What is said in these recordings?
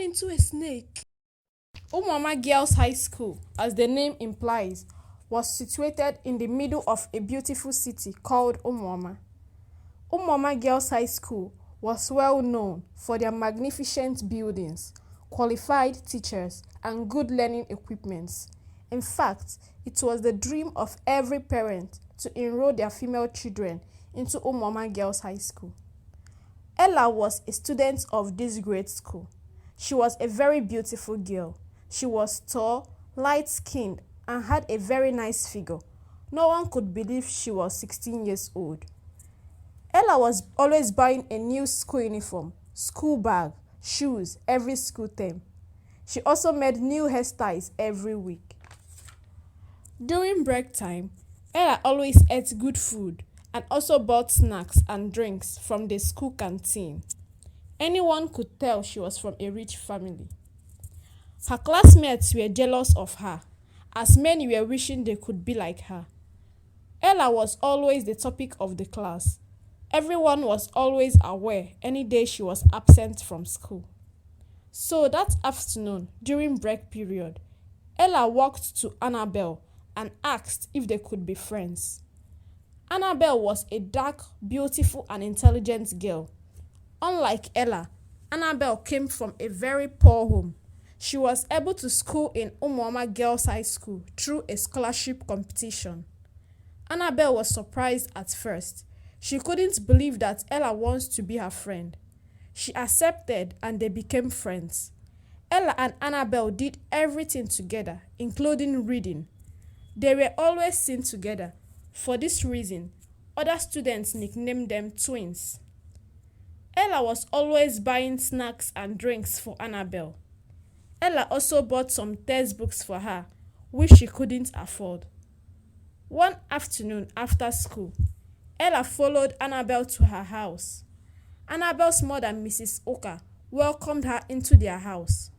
turned into a snake. Umuama Girls High School, as the name implies, was situated in the middle of a beautiful city called Umuama. Umuama Girls High School was well known for their magnificent buildings, qualified teachers, and good learning equipments. In fact, it was the dream of every parent to enroll their female children into Umuama Girls High School. Ella was a student of this great school. She was a very beautiful girl. She was tall, light-skinned, and had a very nice figure. No one could believe she was 16 years old. Ella was always buying a new school uniform, school bag, shoes every school term. She also made new hairstyles every week. During break time, Ella always ate good food and also bought snacks and drinks from the school canteen. Anyone could tell she was from a rich family. Her classmates were jealous of her, as many were wishing they could be like her. Ella was always the topic of the class. Everyone was always aware any day she was absent from school. So that afternoon, during break period, Ella walked to Annabelle and asked if they could be friends. Annabelle was a dark, beautiful, and intelligent girl. Unlike Ella, Annabelle came from a very poor home. She was able to school in Umuama Girls High School through a scholarship competition. Annabelle was surprised at first. She couldn't believe that Ella wants to be her friend. She accepted and they became friends. Ella and Annabelle did everything together, including reading. They were always seen together. For this reason, other students nicknamed them twins. Ella was always buying snacks and drinks for Annabelle. Ella also bought some textbooks for her, which she couldn't afford. One afternoon after school, Ella followed Annabelle to her house. Annabelle's mother, Mrs. Oka, welcomed her into their house.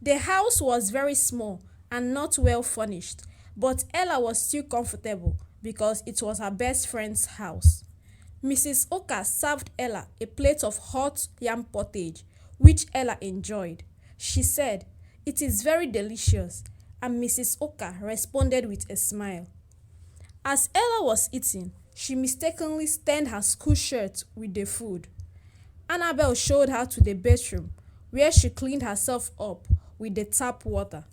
The house was very small and not well furnished, but Ella was still comfortable because it was her best friend's house. Mrs. Oka served Ella a plate of hot yam pottage, which Ella enjoyed. She said, "It is very delicious," and Mrs. Oka responded with a smile. As Ella was eating, she mistakenly stained her school shirt with the food. Annabelle showed her to the bathroom, where she cleaned herself up with the tap water.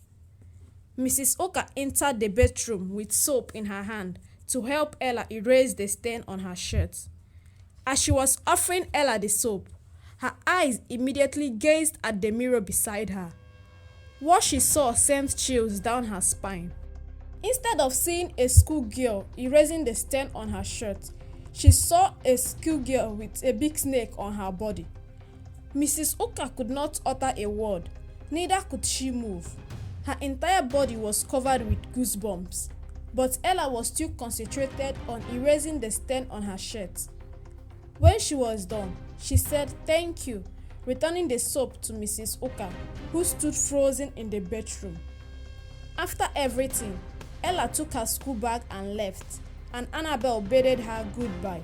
Mrs. Oka entered the bathroom with soap in her hand to help Ella erase the stain on her shirt. As she was offering Ella the soap, her eyes immediately gazed at the mirror beside her. What she saw sent chills down her spine. Instead of seeing a schoolgirl erasing the stain on her shirt, she saw a schoolgirl with a big snake on her body. Mrs. Oka could not utter a word, neither could she move. Her entire body was covered with goosebumps, but Ella was still concentrated on erasing the stain on her shirt. When she was done, she said thank you, returning the soap to Mrs. Oka, who stood frozen in the bedroom. After everything, Ella took her school bag and left, and Annabelle bade her goodbye.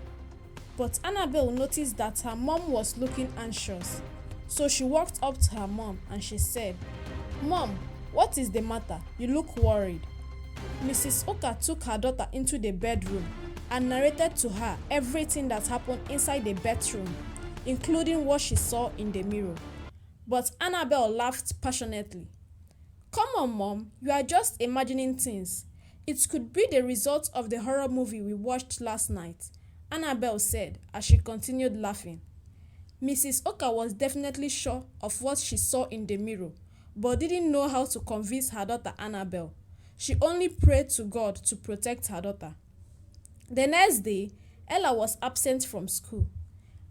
But Annabelle noticed that her mom was looking anxious, so she walked up to her mom and she said, "Mom, what is the matter? You look worried." Mrs. Oka took her daughter into the bedroom and narrated to her everything that happened inside the bedroom, including what she saw in the mirror. But Annabelle laughed passionately. "Come on, Mom, you are just imagining things. It could be the result of the horror movie we watched last night," Annabelle said as she continued laughing. Mrs. Oka was definitely sure of what she saw in the mirror, but didn't know how to convince her daughter Annabelle. She only prayed to God to protect her daughter. The next day, Ella was absent from school.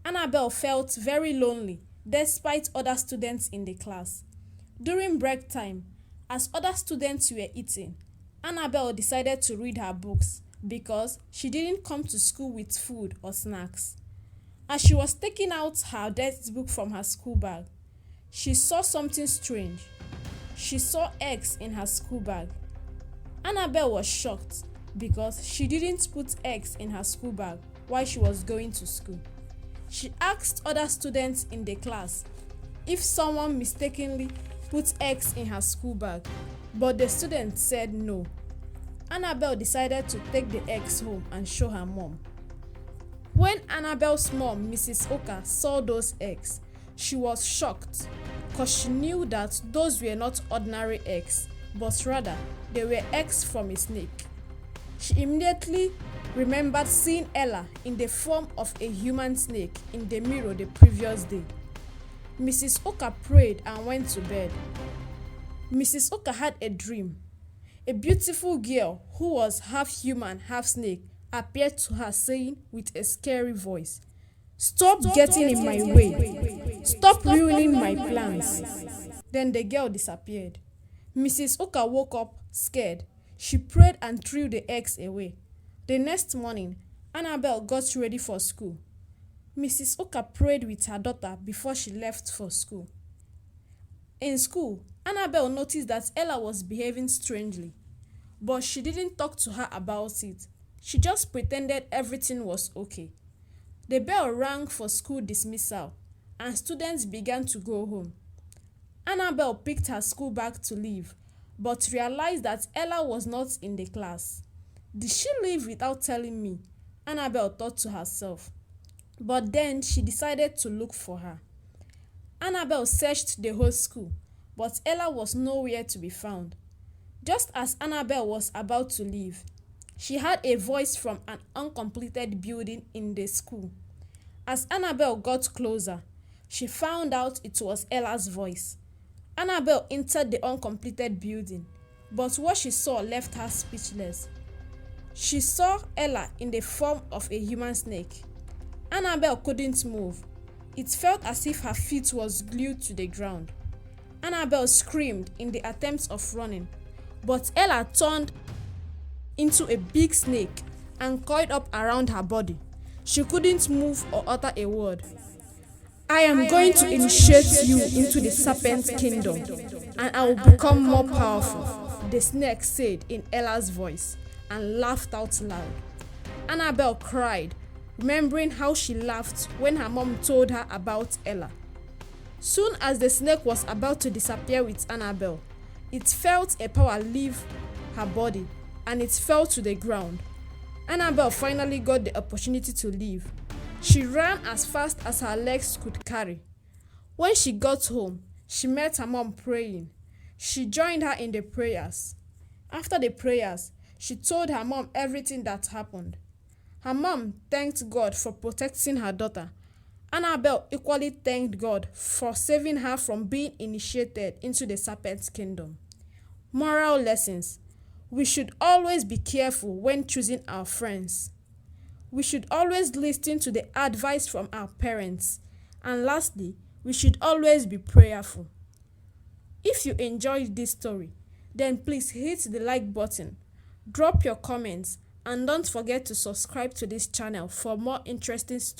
Annabelle felt very lonely despite other students in the class. During break time, as other students were eating, Annabelle decided to read her books because she didn't come to school with food or snacks. As she was taking out her textbook from her school bag, she saw something strange. She saw eggs in her school bag. Annabelle was shocked because she didn't put eggs in her school bag while she was going to school. She asked other students in the class, if someone mistakenly put eggs in her school bag, but the student said no. Annabelle decided to take the eggs home and show her mom. When Annabelle's mom, Mrs. Oka, saw those eggs, she was shocked because she knew that those were not ordinary eggs, but rather they were eggs from a snake. She immediately remembered seeing Ella in the form of a human snake in the mirror the previous day. Mrs. Oka prayed and went to bed. Mrs. Oka had a dream. A beautiful girl who was half human, half snake appeared to her saying with a scary voice, "Stop getting in my way. Stop ruining my plans." Then the girl disappeared. Mrs. Oka woke up scared. She prayed and threw the eggs away. The next morning, Annabelle got ready for school. Mrs. Oka prayed with her daughter before she left for school. In school, Annabelle noticed that Ella was behaving strangely, but she didn't talk to her about it. She just pretended everything was okay. The bell rang for school dismissal, and students began to go home. Annabelle picked her school bag to leave, but realized that Ella was not in the class. Did she leave without telling me? Annabelle thought to herself. But then she decided to look for her. Annabelle searched the whole school, but Ella was nowhere to be found. Just as Annabelle was about to leave, she heard a voice from an uncompleted building in the school. As Annabelle got closer, she found out it was Ella's voice. Annabelle entered the uncompleted building, but what she saw left her speechless. She saw Ella in the form of a human snake. Annabelle couldn't move. It felt as if her feet was glued to the ground. Annabelle screamed in the attempt of running, but Ella turned into a big snake and coiled up around her body. She couldn't move or utter a word. "I am going to initiate you into the serpent kingdom, and I will become more powerful," the snake said in Ella's voice, and laughed out loud. Annabelle cried, remembering how she laughed when her mom told her about Ella. Soon as the snake was about to disappear with Annabelle, it felt a power leave her body and it fell to the ground. Annabelle finally got the opportunity to leave. She ran as fast as her legs could carry. When she got home, she met her mom praying. She joined her in the prayers. After the prayers, she told her mom everything that happened. Her mom thanked God for protecting her daughter. Annabelle equally thanked God for saving her from being initiated into the serpent's kingdom. Moral lessons. We should always be careful when choosing our friends. We should always listen to the advice from our parents. And lastly, we should always be prayerful. If you enjoyed this story, then please hit the like button, drop your comments, and don't forget to subscribe to this channel for more interesting stories.